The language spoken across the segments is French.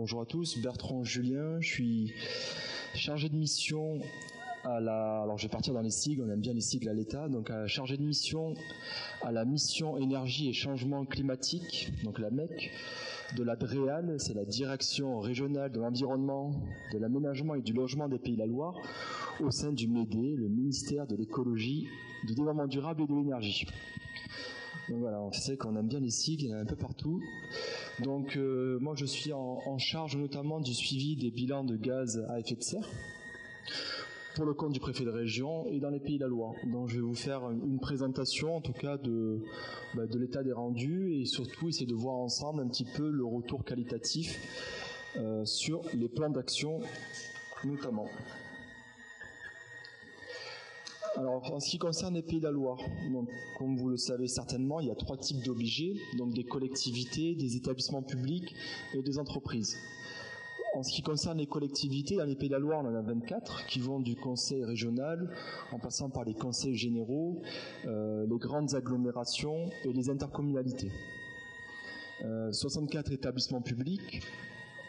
Bonjour à tous, Bertrand Julien, je suis chargé de mission alors je vais partir dans les sigles, on aime bien les sigles à l'État, donc chargé de mission à la mission énergie et changement climatique, donc la MEC, de la DREAL, c'est la Direction régionale de l'environnement, de l'aménagement et du logement des Pays de la Loire, au sein du MEDE, le ministère de l'écologie, du développement durable et de l'énergie. Donc voilà, on sait qu'on aime bien les sigles, il y en a un peu partout. Donc moi je suis en charge notamment du suivi des bilans de gaz à effet de serre pour le compte du préfet de région et dans les Pays de la Loire. Donc je vais vous faire une présentation en tout cas de l'état des rendus et surtout essayer de voir ensemble un petit peu le retour qualitatif sur les plans d'action notamment. Alors, en ce qui concerne les Pays de la Loire, donc, comme vous le savez certainement, il y a 3 types d'obligés, donc des collectivités, des établissements publics et des entreprises. En ce qui concerne les collectivités, dans les Pays de la Loire, on en a 24 qui vont du conseil régional, en passant par les conseils généraux, les grandes agglomérations et les intercommunalités. 64 établissements publics,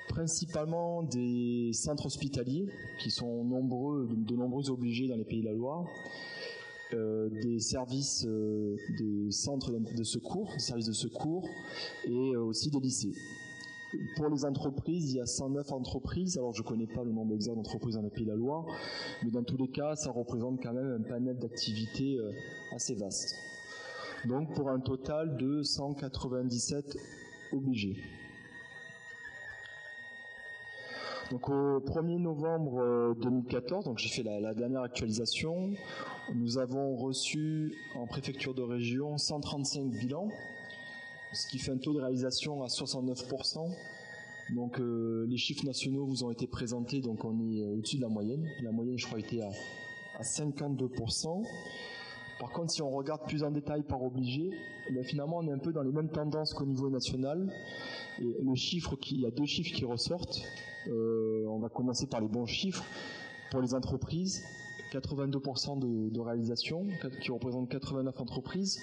principalement des centres hospitaliers, qui sont de nombreux obligés dans les Pays de la Loire, des services, des centres de secours, des services de secours, et aussi des lycées. Pour les entreprises, il y a 109 entreprises, alors je ne connais pas le nombre exact d'entreprises dans les Pays de la Loire, mais dans tous les cas, ça représente quand même un panel d'activités assez vaste. Donc pour un total de 197 obligés. Donc au 1er novembre 2014, donc j'ai fait la dernière actualisation, nous avons reçu en préfecture de région 135 bilans, ce qui fait un taux de réalisation à 69%. Donc les chiffres nationaux vous ont été présentés, donc on est au-dessus de la moyenne. La moyenne, je crois, était à 52%. Par contre, si on regarde plus en détail par obligé, finalement on est un peu dans les mêmes tendances qu'au niveau national. Et il y a 2 chiffres qui ressortent. On va commencer par les bons chiffres. Pour les entreprises, 82% de réalisation, qui représentent 89 entreprises.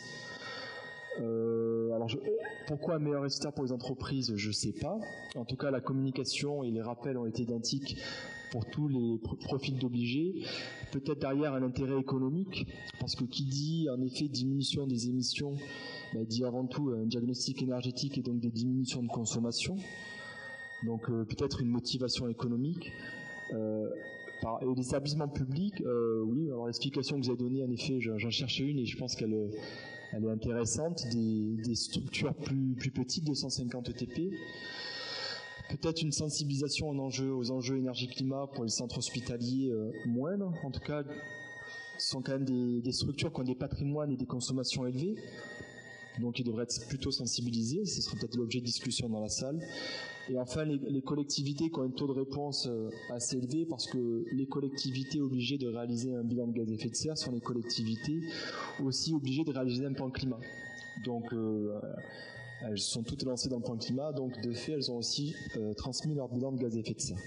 Pourquoi un meilleur résultat pour les entreprises, je ne sais pas. En tout cas, la communication et les rappels ont été identiques pour tous les profils d'obligés. Peut-être derrière un intérêt économique, parce que qui dit en effet diminution des émissions, dit avant tout un diagnostic énergétique et donc des diminutions de consommation. Donc peut-être une motivation économique. Et les établissements publics, oui, alors l'explication que vous avez donnée, en effet, j'en cherchais une et je pense qu'elle est intéressante. Des structures plus petites, 250 ETP. Peut-être une sensibilisation aux enjeux énergie-climat pour les centres hospitaliers moindres. En tout cas, ce sont quand même des structures qui ont des patrimoines et des consommations élevées. Donc ils devraient être plutôt sensibilisés, ce sera peut-être l'objet de discussion dans la salle. Et enfin les collectivités qui ont un taux de réponse assez élevé, parce que les collectivités obligées de réaliser un bilan de gaz à effet de serre sont les collectivités aussi obligées de réaliser un plan climat. Donc elles sont toutes lancées dans le plan climat, donc de fait elles ont aussi transmis leur bilan de gaz à effet de serre.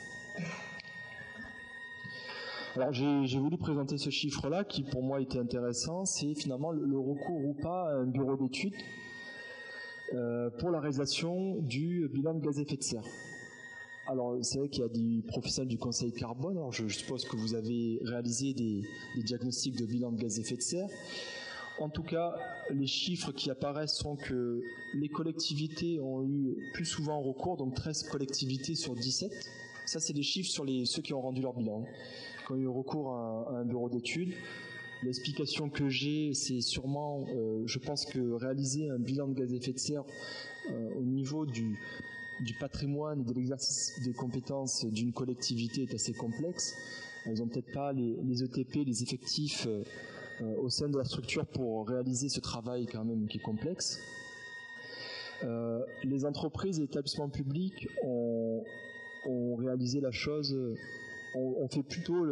Alors j'ai voulu présenter ce chiffre-là qui pour moi était intéressant, c'est finalement le recours ou pas à un bureau d'études pour la réalisation du bilan de gaz à effet de serre. Alors c'est vrai qu'il y a des professionnels du Conseil carbone, alors je suppose que vous avez réalisé des diagnostics de bilan de gaz à effet de serre. En tout cas, les chiffres qui apparaissent sont que les collectivités ont eu plus souvent recours, donc 13 collectivités sur 17. Ça, c'est des chiffres sur ceux qui ont rendu leur bilan, qui ont eu recours à un bureau d'études. L'explication que j'ai, c'est sûrement, je pense que réaliser un bilan de gaz à effet de serre au niveau du patrimoine et de l'exercice des compétences d'une collectivité est assez complexe. Elles n'ont peut-être pas les ETP, les effectifs au sein de la structure pour réaliser ce travail quand même qui est complexe. Les entreprises et établissements publics ont réalisé la chose, on fait plutôt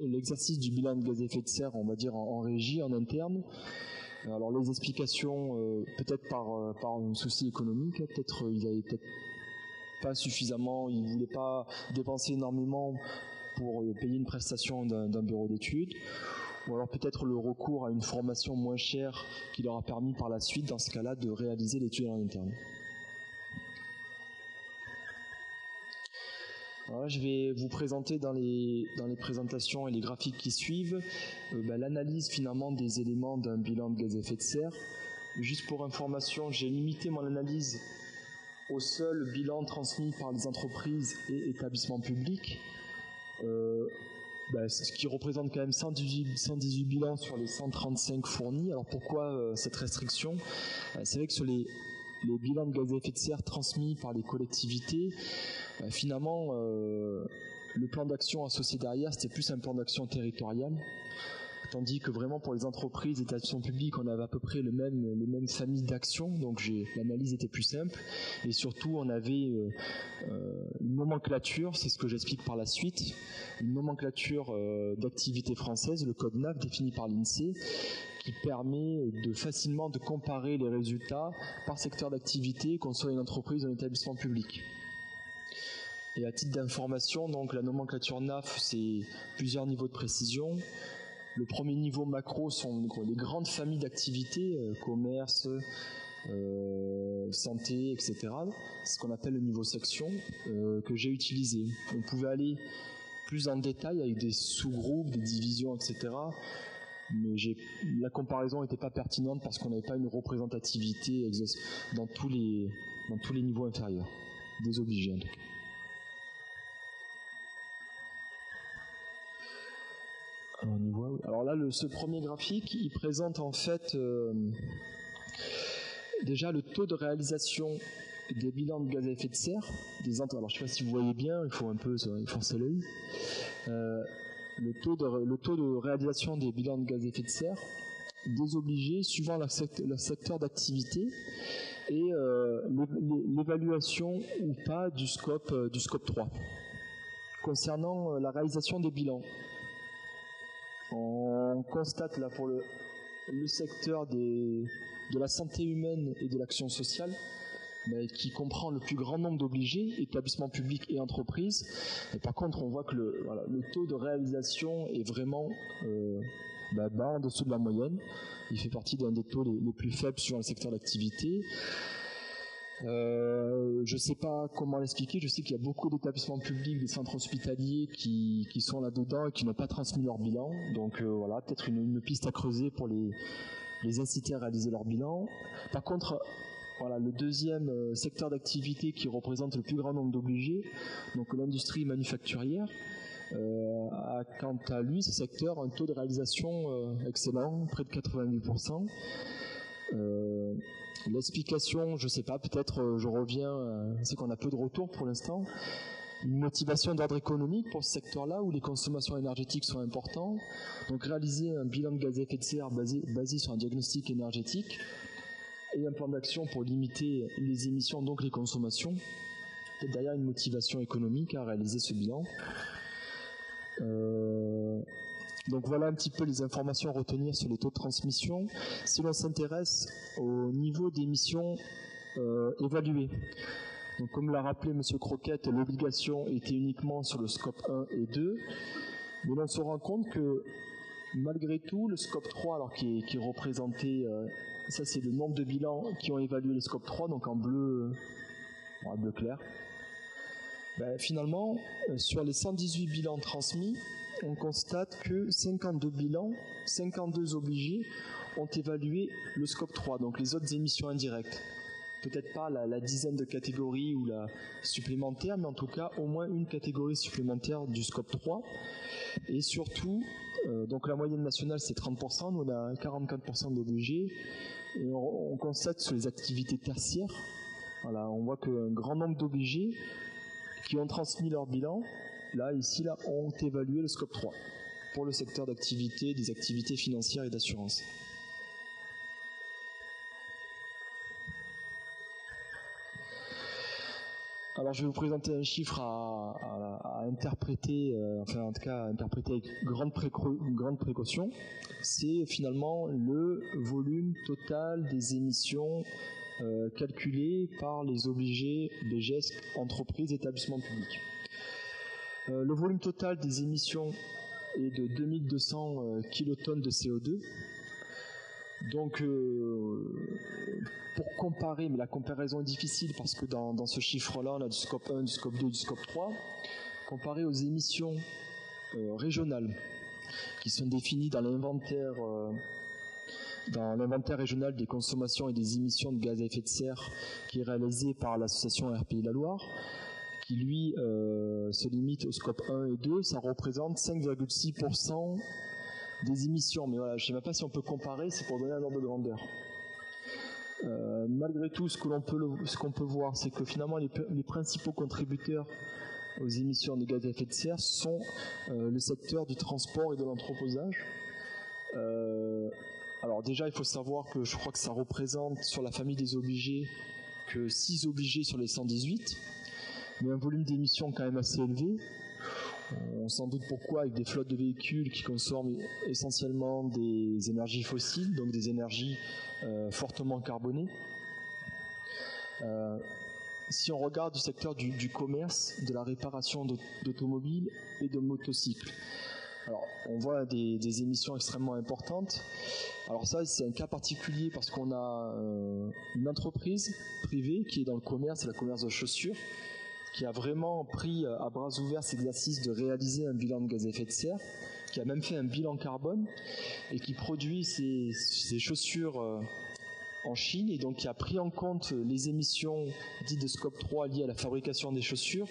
l'exercice du bilan de gaz à effet de serre, on va dire en régie, en interne. Alors les explications, peut-être par un souci économique, peut-être ils n'avaient peut-être pas suffisamment, ils ne voulaient pas dépenser énormément pour payer une prestation d'un bureau d'études, ou alors peut-être le recours à une formation moins chère qui leur a permis par la suite, dans ce cas-là, de réaliser l'étude en interne. Alors là, je vais vous présenter dans les présentations et les graphiques qui suivent l'analyse finalement des éléments d'un bilan de gaz à effet de serre. Juste pour information, j'ai limité mon analyse au seul bilan transmis par les entreprises et établissements publics, ce qui représente quand même 118 bilans sur les 135 fournis. Alors pourquoi cette restriction? C'est vrai que sur les bilans de gaz à effet de serre transmis par les collectivités, finalement, le plan d'action associé derrière, c'était plus un plan d'action territorial. Tandis que vraiment pour les entreprises et établissements publics, on avait à peu près les mêmes familles d'actions, donc l'analyse était plus simple. Et surtout, on avait une nomenclature, c'est ce que j'explique par la suite, une nomenclature d'activité française, le code NAF défini par l'INSEE, qui permet facilement de comparer les résultats par secteur d'activité, qu'on soit une entreprise ou un établissement public. Et à titre d'information, donc la nomenclature NAF, c'est plusieurs niveaux de précision. Le premier niveau macro sont les grandes familles d'activités, commerce, santé, etc. C'est ce qu'on appelle le niveau section que j'ai utilisé. On pouvait aller plus en détail avec des sous-groupes, des divisions, etc. Mais la comparaison n'était pas pertinente parce qu'on n'avait pas une représentativité dans tous les niveaux inférieurs. Désobligé en tout cas. Alors là, ce premier graphique, il présente en fait déjà le taux de réalisation des bilans de gaz à effet de serre. Alors je ne sais pas si vous voyez bien, il faut un peu foncer l'œil. Le taux de réalisation des bilans de gaz à effet de serre désobligés suivant le secteur d'activité et l'évaluation ou pas du scope 3. Concernant la réalisation des bilans, on constate là pour le secteur de la santé humaine et de l'action sociale, qui comprend le plus grand nombre d'obligés, établissements publics et entreprises. Et par contre, on voit que le taux de réalisation est vraiment bas, en dessous de la moyenne. Il fait partie d'un des taux les plus faibles sur le secteur d'activité. Je ne sais pas comment l'expliquer. Je sais qu'il y a beaucoup d'établissements publics, des centres hospitaliers qui sont là-dedans et qui n'ont pas transmis leur bilan. Donc voilà, peut-être une piste à creuser pour les inciter à réaliser leur bilan. Par contre, voilà, le deuxième secteur d'activité qui représente le plus grand nombre d'obligés, donc l'industrie manufacturière, a quant à lui, ce secteur, un taux de réalisation excellent, près de 88%. L'explication, je ne sais pas, peut-être je reviens, c'est qu'on a peu de retours pour l'instant. Une motivation d'ordre économique pour ce secteur-là où les consommations énergétiques sont importantes. Donc réaliser un bilan de gaz à effet de serre basé sur un diagnostic énergétique et un plan d'action pour limiter les émissions, donc les consommations. Et derrière une motivation économique à réaliser ce bilan. Donc voilà un petit peu les informations à retenir sur les taux de transmission. Si l'on s'intéresse au niveau d'émissions évaluées, donc comme l'a rappelé M. Croquette, l'obligation était uniquement sur le scope 1 et 2, mais l'on se rend compte que malgré tout, le scope 3, alors qui est représenté, ça c'est le nombre de bilans qui ont évalué le scope 3, donc en bleu clair, finalement, sur les 118 bilans transmis, on constate que 52 bilans, 52 obligés ont évalué le scope 3, donc les autres émissions indirectes. Peut-être pas la dizaine de catégories ou la supplémentaire, mais en tout cas au moins une catégorie supplémentaire du scope 3. Et surtout, donc la moyenne nationale c'est 30%, nous on a 44% d'obligés. Et on constate sur les activités tertiaires, voilà, on voit qu'un grand nombre d'obligés qui ont transmis leur bilan, ont évalué le scope 3 pour le secteur d'activité, des activités financières et d'assurance. Alors je vais vous présenter un chiffre à interpréter, en tout cas à interpréter avec une grande précaution. C'est finalement le volume total des émissions calculées par les obligés des gestes entreprises, établissements publics. Le volume total des émissions est de 2200 kilotonnes de CO2. Donc, pour comparer, mais la comparaison est difficile parce que dans ce chiffre-là, on a du scope 1, du scope 2, du scope 3. comparé aux émissions régionales qui sont définies dans l'inventaire régional des consommations et des émissions de gaz à effet de serre qui est réalisé par l'association RPI La Loire, qui lui se limite au scope 1 et 2, ça représente 5,6% des émissions. Mais voilà, je ne sais même pas si on peut comparer, c'est pour donner un ordre de grandeur. Malgré tout, ce qu'on peut voir, c'est que finalement les principaux contributeurs aux émissions de gaz à effet de serre sont le secteur du transport et de l'entreposage. Alors déjà, il faut savoir que je crois que ça représente sur la famille des obligés que 6 obligés sur les 118, mais un volume d'émissions quand même assez élevé. On s'en doute pourquoi, avec des flottes de véhicules qui consomment essentiellement des énergies fossiles, donc des énergies fortement carbonées. Si on regarde du secteur du commerce, de la réparation d'automobiles et de motocycles, alors, on voit des émissions extrêmement importantes. Alors ça, c'est un cas particulier parce qu'on a une entreprise privée qui est dans le commerce, c'est la commerce de chaussures, qui a vraiment pris à bras ouverts cet exercice de réaliser un bilan de gaz à effet de serre, qui a même fait un bilan carbone et qui produit ces chaussures en Chine et donc qui a pris en compte les émissions dites de scope 3 liées à la fabrication des chaussures,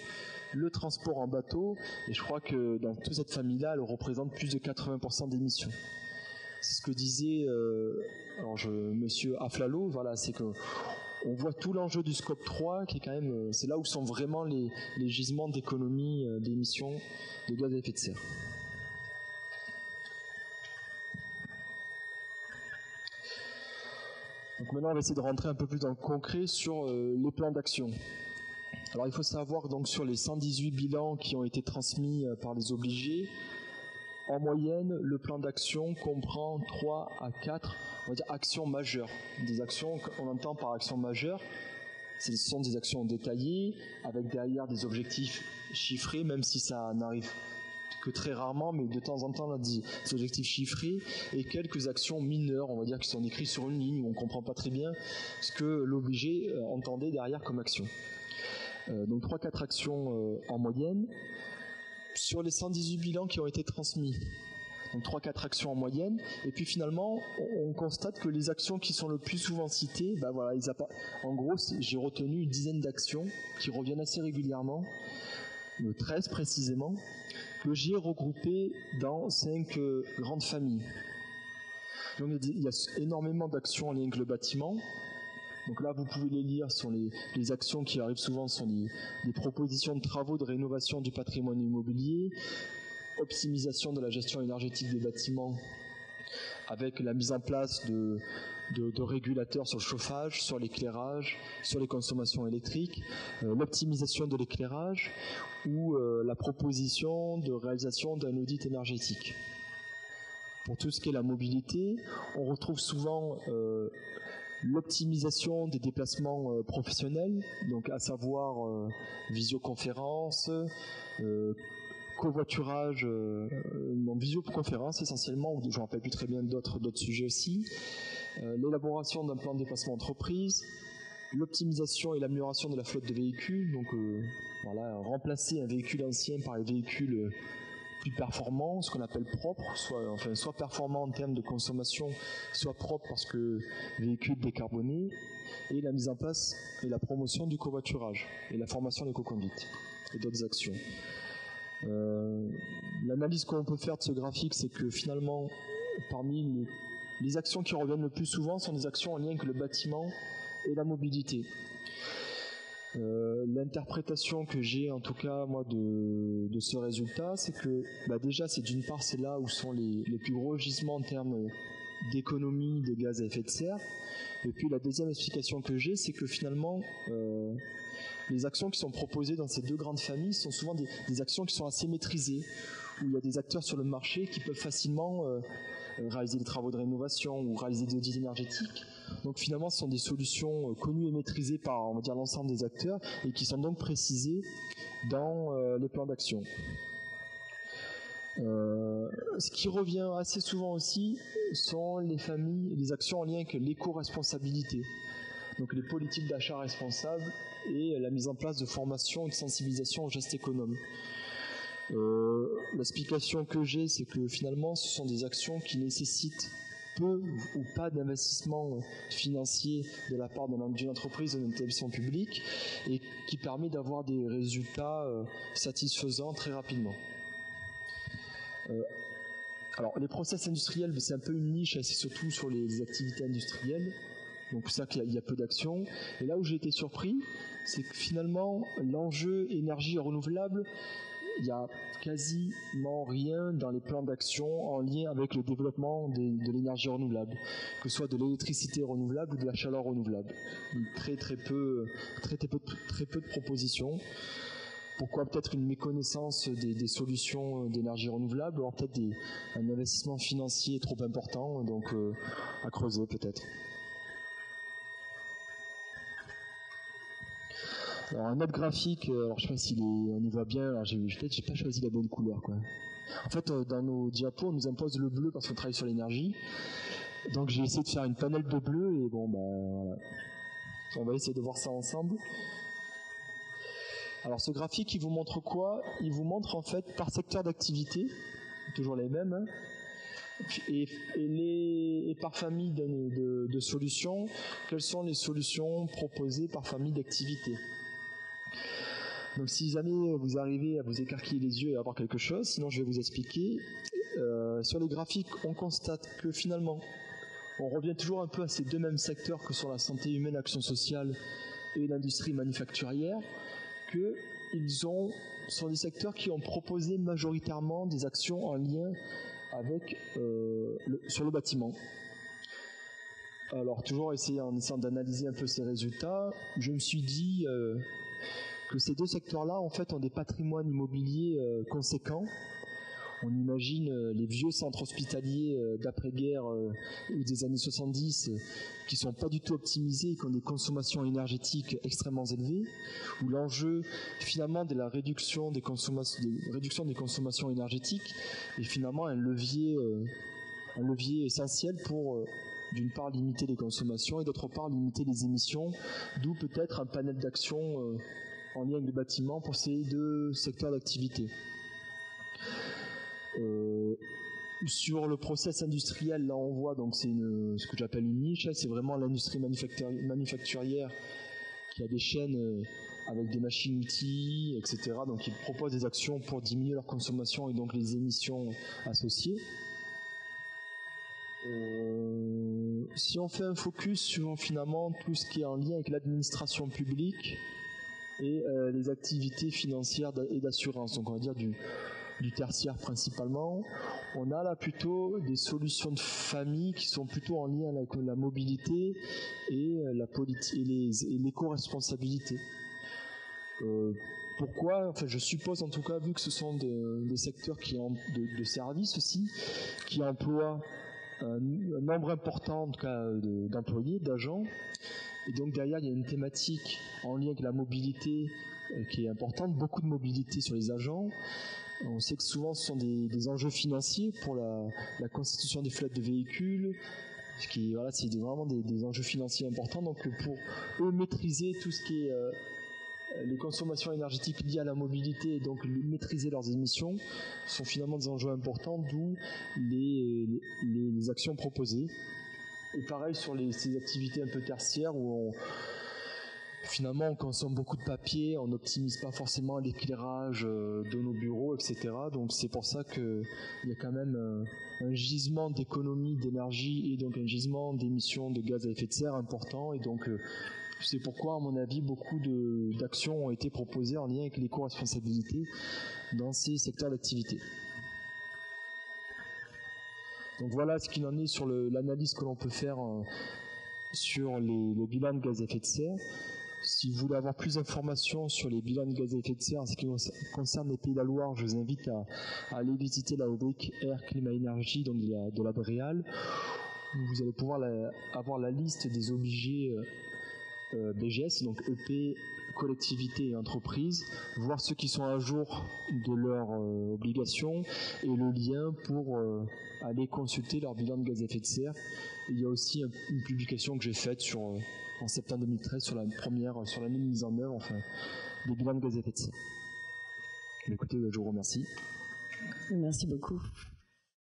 le transport en bateau, et je crois que dans toute cette famille-là, elle représente plus de 80% d'émissions. C'est ce que disait monsieur Aflalo, voilà, c'est que on voit tout l'enjeu du scope 3 qui est quand même, c'est là où sont vraiment les gisements d'économie d'émissions de gaz à effet de serre. Donc maintenant, on va essayer de rentrer un peu plus dans le concret sur les plans d'action. Alors il faut savoir donc sur les 118 bilans qui ont été transmis par les obligés, en moyenne, le plan d'action comprend 3 à 4 on va dire, actions majeures. Des actions qu'on entend par actions majeures, ce sont des actions détaillées, avec derrière des objectifs chiffrés, même si ça n'arrive que très rarement, mais de temps en temps, on a des objectifs chiffrés, et quelques actions mineures, on va dire, qui sont écrites sur une ligne, où on ne comprend pas très bien ce que l'obligé entendait derrière comme action. Donc 3-4 actions en moyenne. Sur les 118 bilans qui ont été transmis, donc 3-4 actions en moyenne, et puis finalement on constate que les actions qui sont le plus souvent citées, ben voilà, en gros j'ai retenu une dizaine d'actions qui reviennent assez régulièrement, 13 précisément, que j'ai regroupées dans 5 grandes familles. Donc il y a énormément d'actions en lien avec le bâtiment. Donc là, vous pouvez les lire, ce sont les actions qui arrivent souvent, sont des propositions de travaux de rénovation du patrimoine immobilier, optimisation de la gestion énergétique des bâtiments avec la mise en place de régulateurs sur le chauffage, sur l'éclairage, sur les consommations électriques, l'optimisation de l'éclairage ou la proposition de réalisation d'un audit énergétique. Pour tout ce qui est la mobilité, on retrouve souvent l'optimisation des déplacements professionnels, donc à savoir visioconférence, covoiturage, visioconférence essentiellement, ou je ne me rappelle plus très bien d'autres sujets aussi, l'élaboration d'un plan de déplacement entreprise, l'optimisation et l'amélioration de la flotte de véhicules, donc voilà, remplacer un véhicule ancien par un véhicule plus performant, ce qu'on appelle propre, soit performant en termes de consommation, soit propre parce que véhicule décarboné, et la mise en place et la promotion du covoiturage et la formation de l'éco-conduite et d'autres actions. L'analyse qu'on peut faire de ce graphique, c'est que finalement, parmi les actions qui reviennent le plus souvent sont des actions en lien avec le bâtiment et la mobilité. L'interprétation que j'ai en tout cas moi de ce résultat, c'est que déjà c'est d'une part c'est là où sont les plus gros gisements en termes d'économie de gaz à effet de serre, et puis la deuxième explication que j'ai, c'est que finalement les actions qui sont proposées dans ces deux grandes familles sont souvent des actions qui sont assez maîtrisées, où il y a des acteurs sur le marché qui peuvent facilement réaliser des travaux de rénovation ou réaliser des audits énergétiques. Donc finalement, ce sont des solutions connues et maîtrisées par, on va dire, l'ensemble des acteurs et qui sont donc précisées dans les plans d'action. Ce qui revient assez souvent aussi sont les actions en lien avec l'éco-responsabilité. Donc les politiques d'achat responsables et la mise en place de formation et de sensibilisation aux gestes économes. L'explication que j'ai, c'est que finalement, ce sont des actions qui nécessitent peu ou pas d'investissement financier de la part d'une entreprise ou d'un établissement public et qui permet d'avoir des résultats satisfaisants très rapidement. Alors, les process industriels, c'est un peu une niche, c'est surtout sur les activités industrielles. Donc, c'est ça qu'il y a peu d'actions. Et là où j'ai été surpris, c'est que finalement, l'enjeu énergie renouvelable, il n'y a quasiment rien dans les plans d'action en lien avec le développement de l'énergie renouvelable, que ce soit de l'électricité renouvelable ou de la chaleur renouvelable. Très peu de propositions. Pourquoi peut-être une méconnaissance des solutions d'énergie renouvelable, alors peut-être un investissement financier trop important, donc à creuser peut-être. Alors un autre graphique, alors je sais pas si on y voit bien, alors peut-être j'ai pas choisi la bonne couleur quoi. En fait dans nos diapos on nous impose le bleu parce qu'on travaille sur l'énergie. Donc j'ai essayé de faire une panel de bleu et bon voilà. On va essayer de voir ça ensemble. Alors ce graphique il vous montre quoi? Il vous montre en fait par secteur d'activité, toujours les mêmes, hein, et par famille de solutions, quelles sont les solutions proposées par famille d'activité. Donc si jamais vous arrivez à vous écarquiller les yeux et à voir quelque chose, sinon je vais vous expliquer. Sur les graphiques, on constate que finalement, on revient toujours un peu à ces deux mêmes secteurs que sont la santé humaine, l'action sociale et l'industrie manufacturière, qu'ils sont des secteurs qui ont proposé majoritairement des actions en lien avec sur le bâtiment. Alors toujours en essayant d'analyser un peu ces résultats, je me suis dit que ces deux secteurs-là, en fait, ont des patrimoines immobiliers conséquents. On imagine les vieux centres hospitaliers d'après-guerre ou des années 70 qui ne sont pas du tout optimisés et qui ont des consommations énergétiques extrêmement élevées, où l'enjeu finalement de la réduction des consommations énergétiques est finalement un levier essentiel pour d'une part limiter les consommations et d'autre part limiter les émissions, d'où peut-être un panel d'actions en lien avec le bâtiment pour ces deux secteurs d'activité. Sur le process industriel, là on voit donc c'est ce que j'appelle une niche, c'est vraiment l'industrie manufacturière qui a des chaînes avec des machines-outils, etc. Donc ils proposent des actions pour diminuer leur consommation et donc les émissions associées. Si on fait un focus sur finalement tout ce qui est en lien avec l'administration publique et les activités financières et d'assurance, donc on va dire du tertiaire principalement, on a là plutôt des solutions de famille qui sont plutôt en lien avec la mobilité et l'éco-responsabilité. Pourquoi? Enfin, je suppose en tout cas, vu que ce sont des secteurs de services aussi, qui emploient un nombre important en tout cas d'employés, d'agents, et donc derrière il y a une thématique en lien avec la mobilité qui est importante, beaucoup de mobilité sur les agents. On sait que souvent ce sont des enjeux financiers pour la constitution des flottes de véhicules, voilà, c'est vraiment des enjeux financiers importants. Donc pour eux maîtriser tout ce qui est les consommations énergétiques liées à la mobilité et donc maîtriser leurs émissions sont finalement des enjeux importants, d'où les actions proposées. Et pareil sur ces activités un peu tertiaires où finalement on consomme beaucoup de papier, on n'optimise pas forcément l'éclairage de nos bureaux, etc. Donc c'est pour ça qu'il y a quand même un gisement d'économie d'énergie et donc un gisement d'émissions de gaz à effet de serre important, et donc c'est pourquoi à mon avis beaucoup d'actions ont été proposées en lien avec l'éco-responsabilité dans ces secteurs d'activité. Donc voilà ce qu'il en est sur l'analyse que l'on peut faire sur les bilans de gaz à effet de serre. Si vous voulez avoir plus d'informations sur les bilans de gaz à effet de serre en ce qui concerne les Pays de la Loire, je vous invite à aller visiter la rubrique Air, Climat, Énergie donc de la Bréal, où vous allez pouvoir avoir la liste des obligés BGS, donc EP, collectivités et entreprises, voir ceux qui sont à jour de leurs obligations et le lien pour aller consulter leur bilan de gaz à effet de serre. Et il y a aussi une publication que j'ai faite en septembre 2013 sur l'année de mise en œuvre, des bilans de gaz à effet de serre. Écoutez, écoutez, je vous remercie. Merci beaucoup.